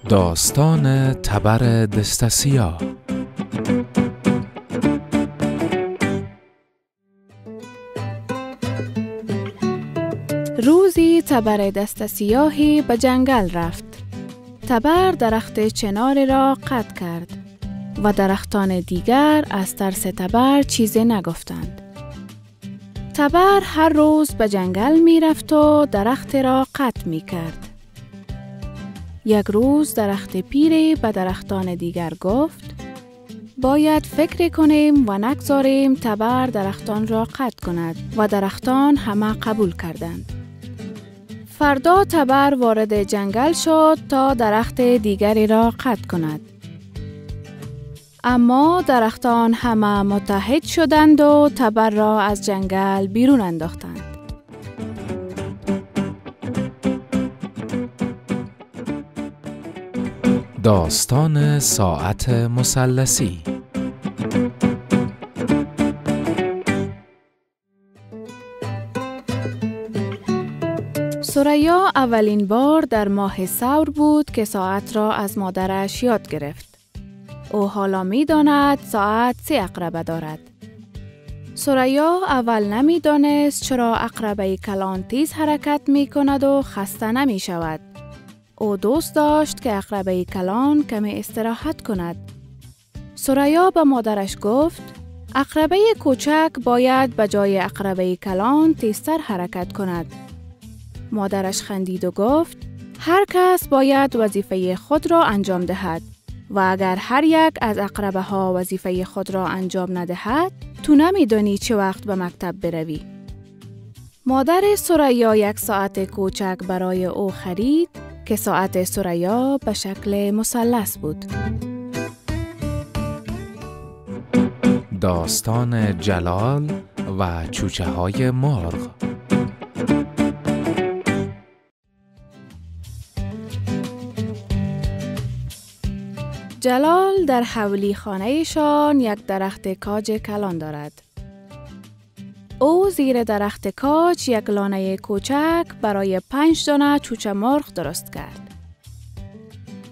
داستان تبر دسته‌سیاه. روزی تبر دسته‌سیاهی به جنگل رفت. تبر درخت چنار را قطع کرد و درختان دیگر از ترس تبر چیزی نگفتند. تبر هر روز به جنگل می رفت و درخت را قطع می کرد. یک روز درخت پیری به درختان دیگر گفت: باید فکر کنیم و نگذاریم تبر درختان را قطع کند و درختان همه قبول کردند. فردا تبر وارد جنگل شد تا درخت دیگری را قطع کند. اما درختان همه متحد شدند و تبر را از جنگل بیرون انداختند. داستان ساعت مثلثی. ثریا اولین بار در ماه ثور بود که ساعت را از مادرش یاد گرفت. او حالا می داند ساعت 3 عقربه دارد. ثریا اول نمی دانست چرا عقربه کلان تیز حرکت می کند و خسته نمی شود. او دوست داشت که عقربه کلان کمی استراحت کند. ثریا به مادرش گفت: عقربه کوچک باید به جای عقربه کلان تیزتر حرکت کند. مادرش خندید و گفت: هر کس باید وظیفه خود را انجام دهد و اگر هر یک از عقربه ها وظیفه خود را انجام ندهد، تو نمیدانی چه وقت به مکتب بروی. مادر ثریا یک ساعت کوچک برای او خرید که ساعت ثریا به شکل مثلث بود. داستان جلال و چوچه های مرغ. جلال در حولی خانه‌شان یک درخت کاج کلان دارد. او زیر درخت کاج یک لانه کوچک برای 5 دانه چوچه مرغ درست کرد.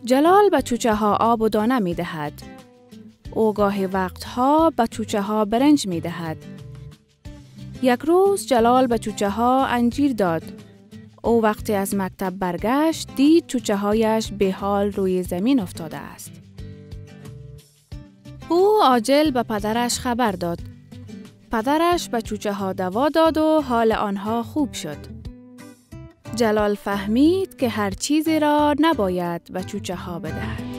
جلال به چوچه ها آب و دانه می دهد. او گاهی وقتها به چوچه ها برنج می دهد. یک روز جلال به چوچه ها انجیر داد. او وقتی از مکتب برگشت دید چوچه هایش به حال روی زمین افتاده است. او عاجل به پدرش خبر داد. پدرش به چوچه ها دوا داد و حال آنها خوب شد. جلال فهمید که هر چیزی را نباید به چوچه ها بدهد.